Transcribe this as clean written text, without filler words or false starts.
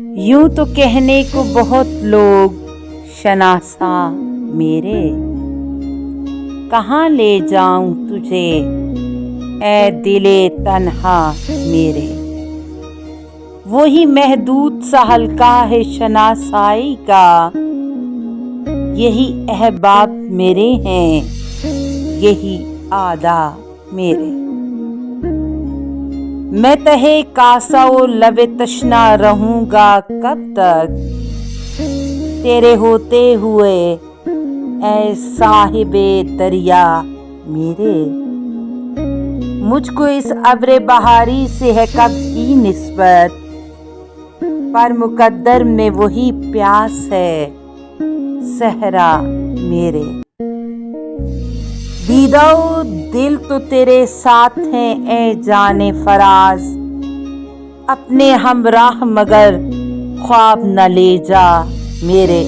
यूं तो कहने को बहुत लोग शनासा मेरे, कहाँ ले जाऊं तुझे ऐ दिले तन्हा मेरे। वही महदूद सा हल्का है शनासाई का, यही अहबाब मेरे हैं, यही आदा मेरे। मैं तहे कासाओ लबे तशना रहूंगा कब तक, तेरे होते हुए ऐ साहिबे दरिया मेरे। मुझको इस अब्रे बहारी से है कब की निस्बत, पर मुकद्दर में वही प्यास है सहरा मेरे। दीदाओ दिल तो तेरे साथ हैं ए जाने फराज, अपने हमराह मगर ख्वाब न ले जा मेरे।